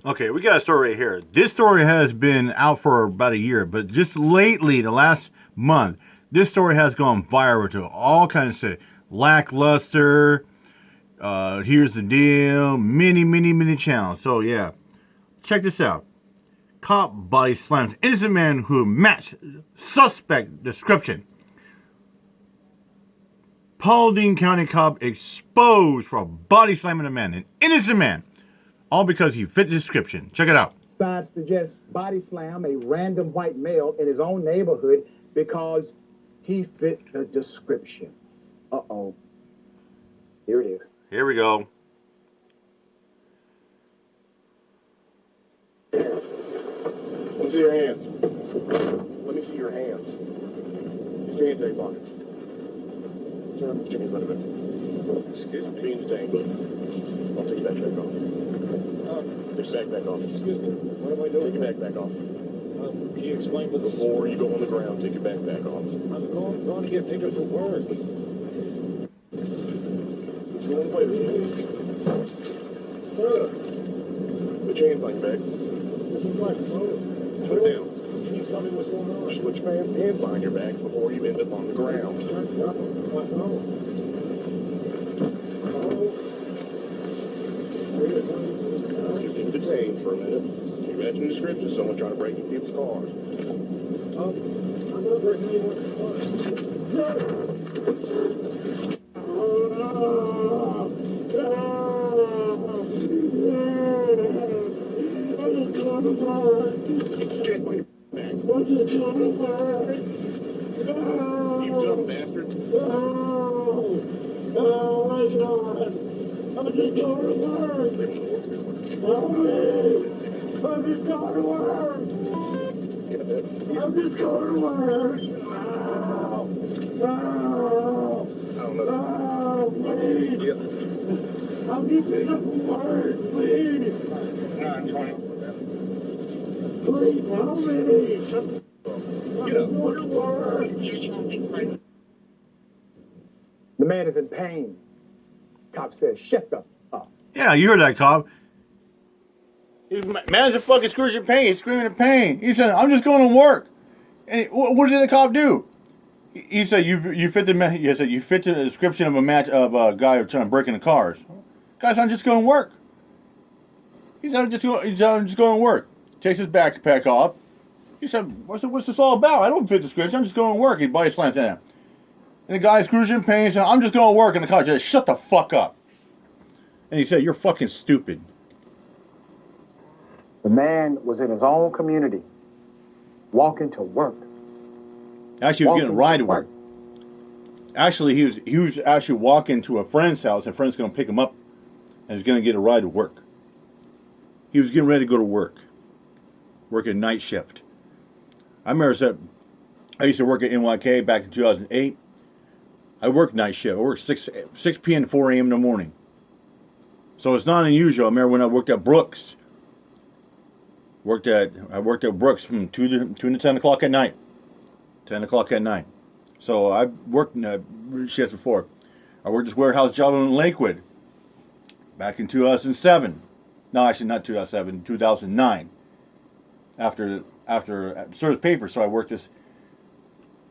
Okay, we got a story right here. This story has been out for about a year, but just lately, the last month, this story has gone viral to all kinds of shit. Lackluster, here's the deal, many channels. So yeah, check this out. Cop body slams innocent man who matched suspect description. Paulding County cop exposed for body slamming a man, an innocent man. All because he fit the description. Check it out. Decides to just body slam a random white male in his own neighborhood because he fit the description. Uh-oh. Here it is. Here we go. Let me see your hands. Let me see your hands. Put your hands in your pockets. Turn up your hands a little bit. Excuse me. Being detained, but I'll take your backpack off. Take your backpack off. Excuse me. What am I doing? Take your backpack off. Can you explain what Before you go on the ground, take your backpack off. I'm going to get picked up for work. You want to play this game? Put your hands on your back. This is my phone. Put it down. Can you tell me what's going on? Just put your hands behind your back before you end up on the ground. My phone. You've been detained for a minute. You match the description of someone trying to break into people's cars. I'm not breaking anyone's car. Get my back. You dumb bastard. The man is in pain. Cop says, shut the up. Yeah, you heard that, cop. Man's in fucking excruciating pain. He's screaming in pain. He said, "I'm just going to work." And what did the cop do? He said, "You fit the you fit the description of a guy trying to break into cars." Guys, I'm just going to work. He said, I'm just going to work. Takes his backpack off. He said, "What's this all about? I don't fit the description. I'm just going to work." He body slams at him. And the guy's excruciating pain. He said, "I'm just going to work." And the cop said, "Shut the fuck up." And he said, "You're fucking stupid." The man was in his own community, walking to work. Actually, he was getting a ride to work. Actually, he was actually walking to a friend's house, and a friend's going to pick him up, and he's going to get a ride to work. He was getting ready to go to work, working night shift. I remember I used to work at NYK back in 2008. I worked night shift. I worked 6 p.m. to 4 a.m. in the morning. So it's not unusual. I remember when I worked at Brooks. I worked at Brooks from 2 to 10 o'clock at night. 10 o'clock at night. So I worked shifts before. I worked this warehouse job in Lakewood back in 2007. No, actually not 2007, 2009. After service paper, so I worked this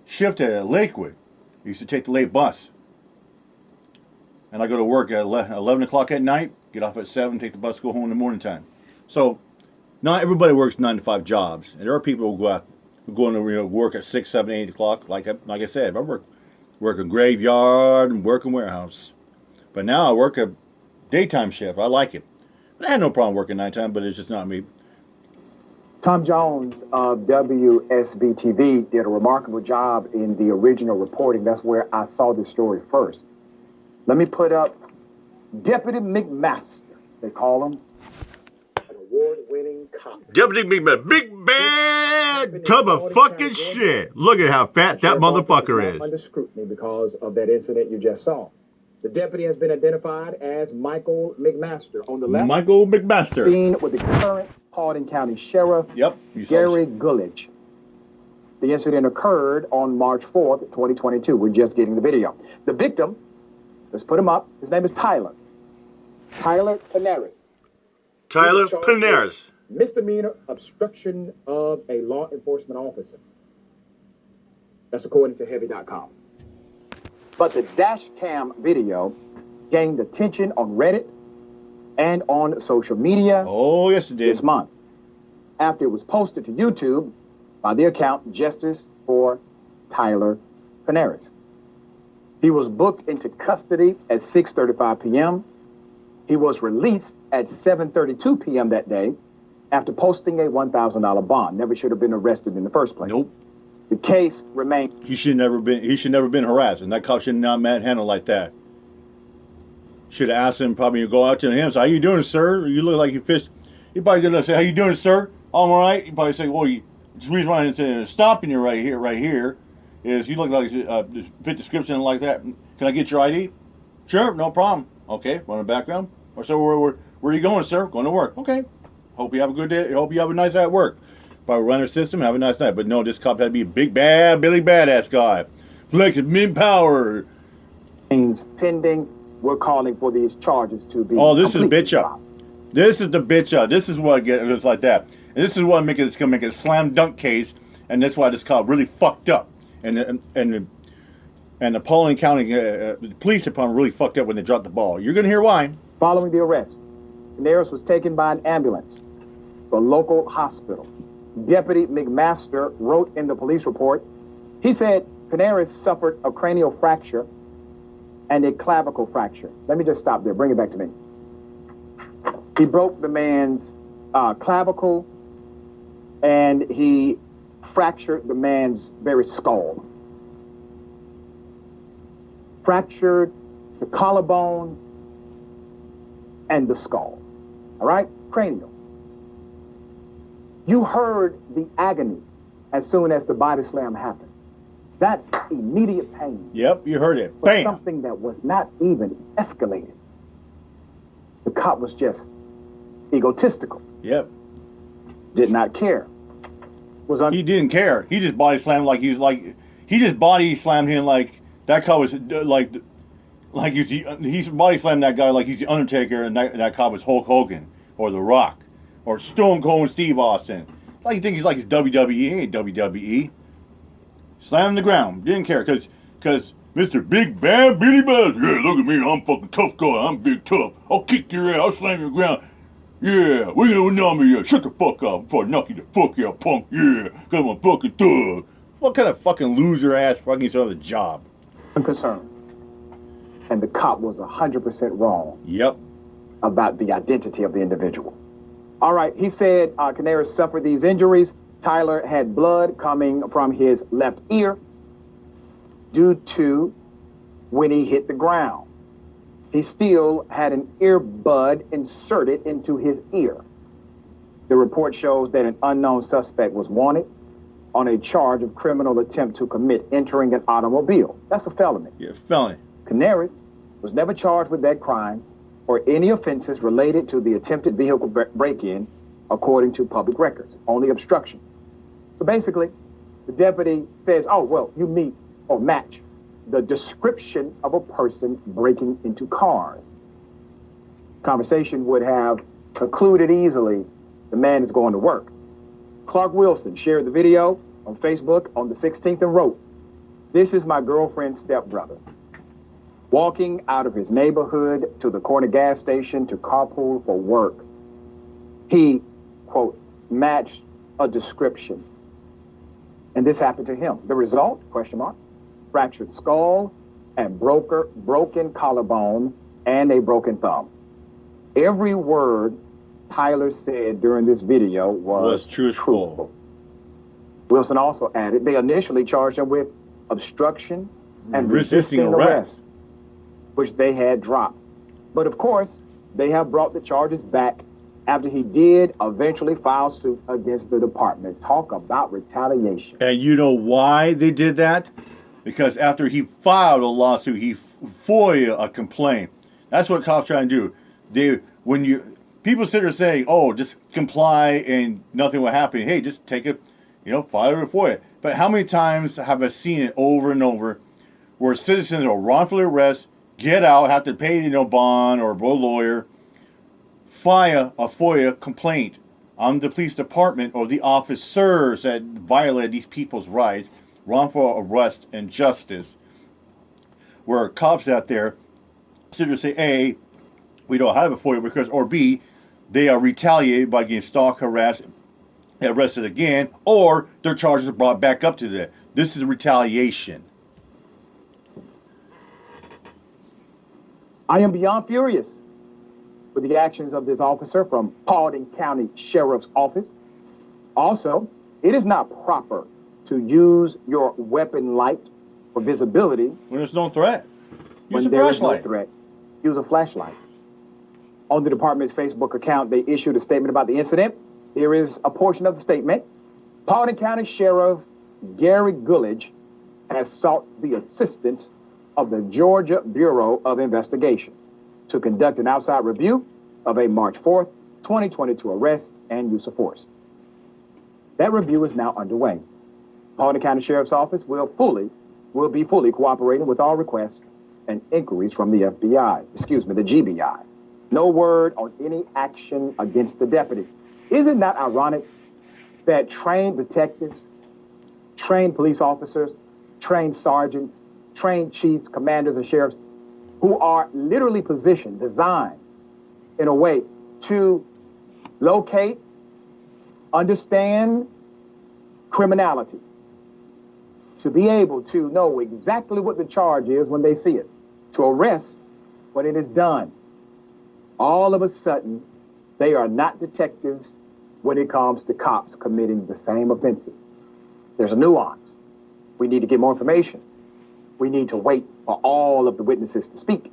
shift at Lakewood. I used to take the late bus. And I go to work at 11 o'clock at night, get off at 7, take the bus, go home in the morning time. So not everybody works 9 to 5 jobs. And there are people who go into work at 6, 7, 8 o'clock. Like I said, I work a graveyard and work in warehouse. But now I work a daytime shift. I like it. But I had no problem working nighttime, but it's just not me. Tom Jones of WSB-TV did a remarkable job in the original reporting. That's where I saw this story first. Let me put up Deputy McMaster, they call him. An award-winning cop. Deputy McMaster, big bad tub of fucking shit. Look at how fat that motherfucker is. Under scrutiny because of that incident you just saw. The deputy has been identified as Michael McMaster. On the left, Michael McMaster. Seen with the current Paulding County Sheriff, Yep, Gary Gullidge. The incident occurred on March 4th, 2022. We're just getting the video. The victim, let's put him up. His name is Tyler. Tyler Panaris. Tyler was charged with Panaris. misdemeanor obstruction of a law enforcement officer. That's according to Heavy.com. But the dash cam video gained attention on Reddit and on social media Oh, yes, it did. this month after it was posted to YouTube by the account Justice for Tyler Panaris. He was booked into custody at 6:35 p.m. He was released at 7:32 p.m. that day after posting a $1,000 bond. Never should have been arrested in the first place. Nope. The case remains. He should never been harassed, and that cop should not manhandled like that. Should have asked him, probably go out to him, say, "How you doing, sir? You look like you fished." He probably gonna say, "How you doing, sir? I'm all right." He probably say, "Well, the reason why I'm stopping you right here, is you look like fit description like that. Can I get your ID?" "Sure, no problem." "Okay, run a background." Or so where are you going, sir? "Going to work." "Okay. Hope you have a good day. Hope you have a nice day at work." Probably run our system, have a nice night. But no, this cop had to be a big bad Billy Badass guy. Flex min power. Pending. We're calling for these charges to be. Oh, this is completely bitch up. dropped. This is the bitch up. This is what it's like that. And this is what it's gonna make it a slam dunk case. And that's why this cop really fucked up. And the Paulding County Police Department really fucked up when they dropped the ball. You're gonna hear why. Following the arrest, Panaris was taken by an ambulance to a local hospital. Deputy McMaster wrote in the police report, he said Panaris suffered a cranial fracture and a clavicle fracture. Let me just stop there. Bring it back to me. He broke the man's clavicle and he fractured the man's very skull. Fractured the collarbone and the skull. All right? Cranial. You heard the agony as soon as the body slam happened. That's immediate pain. Yep, you heard it. For Bam. something that was not even escalated. The cop was just egotistical. Yep. Did not care. He didn't care. He just body slammed like he was like. He just body slammed him like that cop was like he's body slammed that guy like he's the Undertaker, and that cop was Hulk Hogan or The Rock or Stone Cold Steve Austin. Like you think he's like his WWE? He ain't WWE. Slammed him the ground. Didn't care because Mr. Big Bad Billy Badass. Yeah, look at me. I'm fucking tough guy. I'm big tough. I'll kick your ass. I'll slam your ground. Yeah, we gonna know me. Shut the fuck up before I knock you the fuck out, punk. Yeah, cause I'm a fucking thug. What kind of fucking loser ass fucking sort of job? I'm concerned. And the cop was 100% wrong. Yep. About the identity of the individual. All right, he said Panaris suffered these injuries. Tyler had blood coming from his left ear due to when he hit the ground. He still had an earbud inserted into his ear. The report shows that an unknown suspect was wanted on a charge of criminal attempt to commit entering an automobile. That's a felony. Yeah, felony. Panaris was never charged with that crime or any offenses related to the attempted vehicle break-in, according to public records. Only obstruction. So basically, the deputy says, oh, well, you meet or match the description of a person breaking into cars. Conversation would have concluded easily. The man is going to work. Clark Wilson shared the video on Facebook on the 16th and wrote, "This is my girlfriend's stepbrother. Walking out of his neighborhood to the corner gas station to carpool for work. He, quote, matched a description. And this happened to him. The result, question mark, fractured skull and broken collarbone and a broken thumb. Every word Tyler said during this video was truthful. Wilson also added they initially charged him with obstruction and resisting arrest, which they had dropped. But of course, they have brought the charges back after he did eventually file suit against the department. Talk about retaliation. And you know why they did that? Because after he filed a lawsuit, he FOIA a complaint. That's what cops try to do. People sit there saying, "Oh, just comply and nothing will happen." Hey, just take it, file a FOIA. But how many times have I seen it over and over, where citizens are wrongfully arrested, get out, have to pay bond or a lawyer, file a FOIA complaint on the police department or the officers that violate these people's rights, wrongful arrest and justice, where cops out there sit and say, A, we don't have a FOIA request, or B, they are retaliated by getting stalked, harassed, arrested again, or their charges are brought back up to that. This is retaliation. I am beyond furious with the actions of this officer from Paulding County Sheriff's Office. Also, it is not proper to use your weapon light for visibility When there's no threat, use when a there is no flashlight. threat. Use a flashlight. On the department's Facebook account, they issued a statement about the incident. Here is a portion of the statement. Paulding County Sheriff Gary Gullidge has sought the assistance of the Georgia Bureau of Investigation to conduct an outside review of a March 4th, 2022 arrest and use of force. That review is now underway. Paulding County Sheriff's Office will be fully cooperating with all requests and inquiries from the the GBI. No word on any action against the deputy. Is it not ironic that trained detectives, trained police officers, trained sergeants, trained chiefs, commanders, and sheriffs who are literally positioned, designed in a way to locate, understand criminality, to be able to know exactly what the charge is when they see it, to arrest when it is done. All of a sudden, they are not detectives when it comes to cops committing the same offenses. There's a nuance. We need to get more information. We need to wait for all of the witnesses to speak,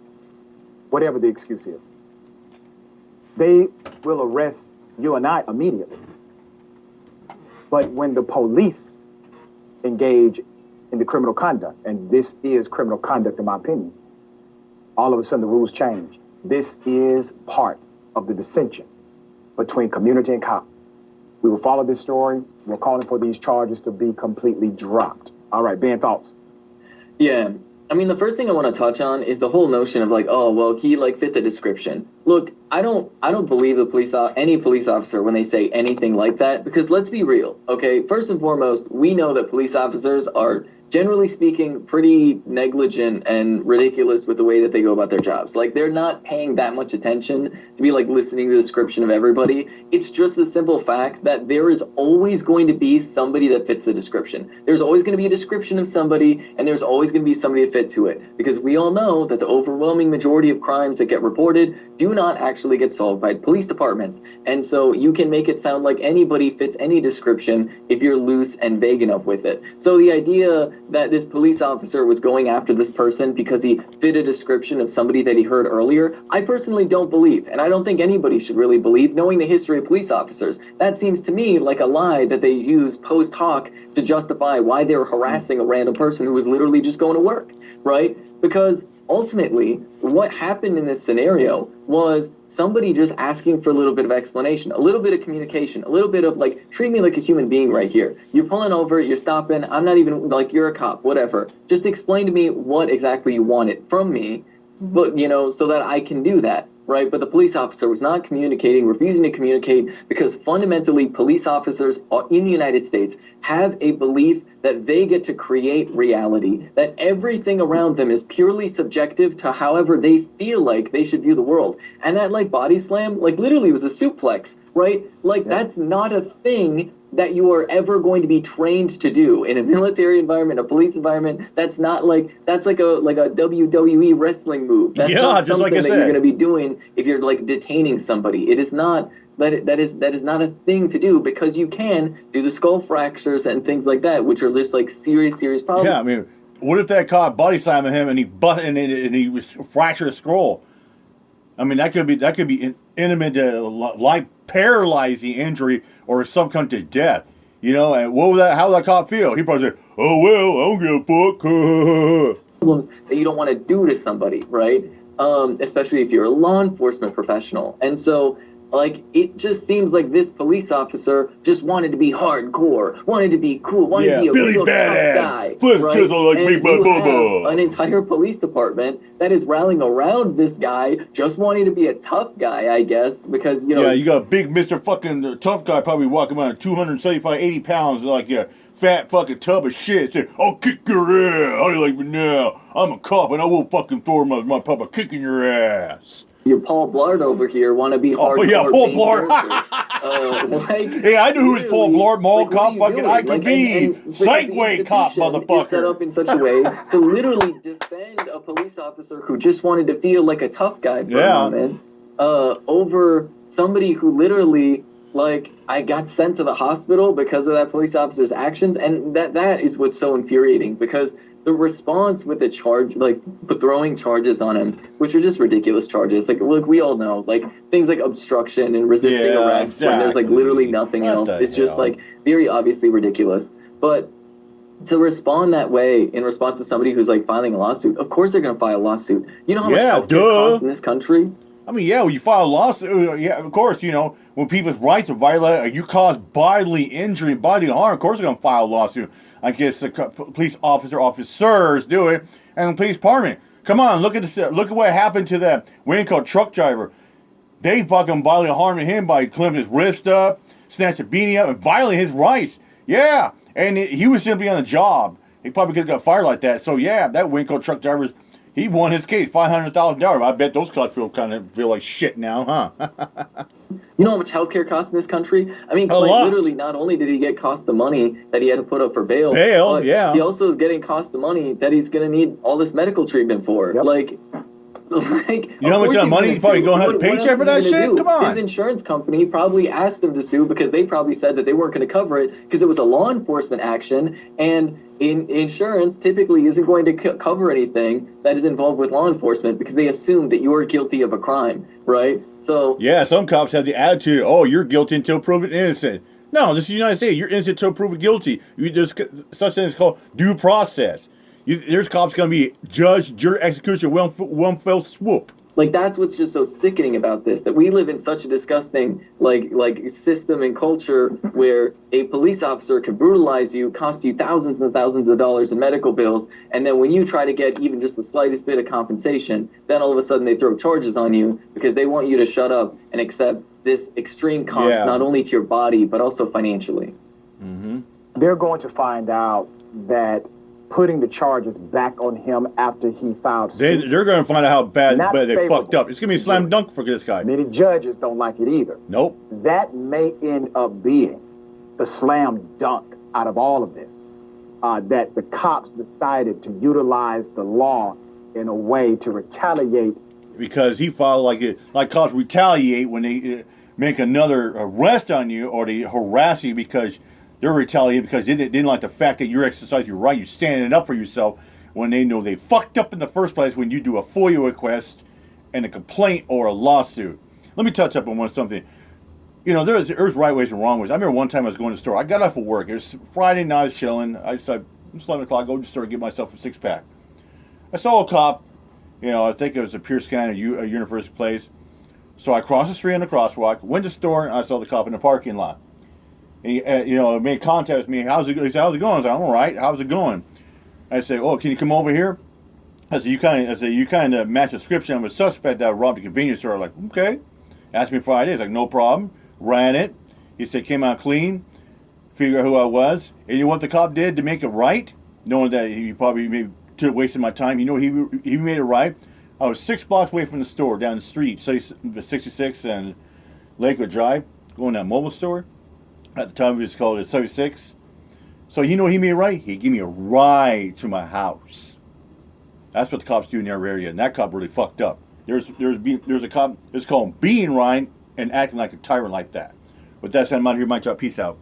whatever the excuse is. They will arrest you and I immediately. But when the police engage in the criminal conduct, and this is criminal conduct in my opinion, all of a sudden the rules change. This is part of the dissension between community and cop. We will follow this story. We're calling for these charges to be completely dropped. All right, Ben, thoughts? Yeah. I mean, the first thing I want to touch on is the whole notion of like, oh, well, he like fit the description. Look, I don't believe any police officer when they say anything like that, because let's be real. Okay. First and foremost, we know that police officers are, generally speaking, pretty negligent and ridiculous with the way that they go about their jobs. Like, they're not paying that much attention to be like listening to the description of everybody. It's just the simple fact that there is always going to be somebody that fits the description. There's always going to be a description of somebody, and there's always going to be somebody to fit to it, because we all know that the overwhelming majority of crimes that get reported do not actually get solved by police departments. And so you can make it sound like anybody fits any description if you're loose and vague enough with it. So the idea that this police officer was going after this person because he fit a description of somebody that he heard earlier, I personally don't believe, and I don't think anybody should really believe, knowing the history of police officers. That seems to me like a lie that they use post hoc to justify why they were harassing a random person who was literally just going to work, right? Because ultimately, what happened in this scenario was somebody just asking for a little bit of explanation, a little bit of communication, a little bit of like, treat me like a human being right here. You're pulling over, you're stopping, I'm not even, like, you're a cop, whatever. Just explain to me what exactly you wanted from me, but, you know, so that I can do that, right? But the police officer was not communicating, refusing to communicate, because fundamentally police officers in the United States have a belief that they get to create reality, that everything around them is purely subjective to however they feel like they should view the world. And that like body slam, like literally was a suplex, right? Like that's not a thing that you are ever going to be trained to do in a military environment, a police environment. That's not like, that's like a WWE wrestling move. That's not just like something I that said. you're going to be doing if you're like detaining somebody. It is not. That is not a thing to do, because you can do the skull fractures and things like that, which are just like serious problems. Yeah, I mean, what if that cop body slammed him and he was fractured a skull? I mean, that could be intimate, life paralyzing injury or some kind of death. You know, and how would that cop feel? He probably say, "Oh well, I don't give a fuck." Problems that you don't want to do to somebody, right? Especially if you're a law enforcement professional. And so Like, it just seems like this police officer just wanted to be hardcore, wanted to be cool, wanted to be a Billy real Badass. tough guy. Flip Right? chisel like And Big you Bubba. have an entire police department that is rallying around this guy, just wanting to be a tough guy, I guess, because, you know... Yeah, you got a big Mr. fucking tough guy probably walking around 275, 80 pounds like a fat fucking tub of shit. Say, I'll kick your ass. How do you like me now? I'm a cop and I will fucking throw my papa kicking your ass. Your Paul Blart over here want to be hardcore. Oh, yeah, Paul main Blart. character. Like, Hey, I knew who was Paul literally, Blart, mall like, cop, what are fucking you doing? I could be. Because the Segway cop, institution is set motherfucker. up in such a way to literally defend a police officer who just wanted to feel like a tough guy for a moment, over somebody who literally, like, I got sent to the hospital because of that police officer's actions, and that is what's so infuriating, because the response with the charge, like throwing charges on him, which are just ridiculous charges. Like we all know, like things like obstruction and resisting arrest when there's like literally nothing else. It's just like very obviously ridiculous. But to respond that way in response to somebody who's like filing a lawsuit, of course they're going to file a lawsuit. You know how much healthcare costs in this country? I mean, yeah, when you file a lawsuit, yeah, of course, you know, when people's rights are violated, you cause bodily injury, bodily harm, of course they're going to file a lawsuit. I guess the police officers do it, and the police department. Come on, look at this. Look at what happened to that Winco truck driver. They fucking bodily harmed him by clamping his wrist up, snatched a beanie up, and violating his rights. Yeah, and he was simply on the job. He probably could have got fired like that. So yeah, that Winco truck driver, he won his case, $500,000. I bet those cops feel like shit now, huh? You know how much healthcare costs in this country? I mean, like, literally, not only did he get cost the money that he had to put up for bail, but he also is getting cost the money that he's going to need all this medical treatment for. Yep. Like, you know how much money he's probably going to have to paycheck for that shit? Come on. His insurance company probably asked him to sue because they probably said that they weren't going to cover it because it was a law enforcement action, and insurance typically isn't going to cover anything that is involved with law enforcement because they assume that you are guilty of a crime, right? So yeah, some cops have the attitude, oh, you're guilty until proven innocent. No, this is the United States. You're innocent until proven guilty. There's such thing as called due process. There's cops going to be judge, jury, execution, one fell swoop. Like, that's what's just so sickening about this, that we live in such a disgusting like system and culture where a police officer can brutalize you, cost you thousands and thousands of dollars in medical bills, and then when you try to get even just the slightest bit of compensation, then all of a sudden they throw charges on you because they want you to shut up and accept this extreme cost, not only to your body, but also financially. Mm-hmm. They're going to find out that putting the charges back on him after he filed suit. They're going to find out how bad they fucked up. It's going to be a slam dunk for this guy. Many judges don't like it either. Nope. That may end up being the slam dunk out of all of this. That the cops decided to utilize the law in a way to retaliate. Because he filed like cops retaliate when they make another arrest on you or they harass you because they're retaliating because they didn't like the fact that you're exercising your right, you're standing up for yourself when they know they fucked up in the first place when you do a FOIA request and a complaint or a lawsuit. Let me touch up on something. You know, there's right ways and wrong ways. I remember one time I was going to the store. I got off of work. It was Friday night, I was chilling. I decided, it's 11 o'clock, go to the store and get myself a six-pack. I saw a cop, you know, I think it was a Pierce County, a University place. So I crossed the street on the crosswalk, went to the store, and I saw the cop in the parking lot. And he, you know, made contact with me. He said, how's it going? I said, I'm all right. How's it going? I said, oh, can you come over here? I said, you kind of match the description of a suspect that robbed a convenience store. I'm like, okay. Asked me for ideas. Like, no problem. Ran it. He said, came out clean. Figure out who I was. And you know what the cop did to make it right? Knowing that he probably maybe wasted my time. You know, he made it right. I was 6 blocks away from the store down the street, 66 and Lakewood Drive, going to that mobile store. At the time, it was called 76. So you know he made it right? He gave me a ride to my house. That's what the cops do in our area, and that cop really fucked up. There's a cop. It's called being right and acting like a tyrant like that. With that said, I'm out here. My job. Peace out.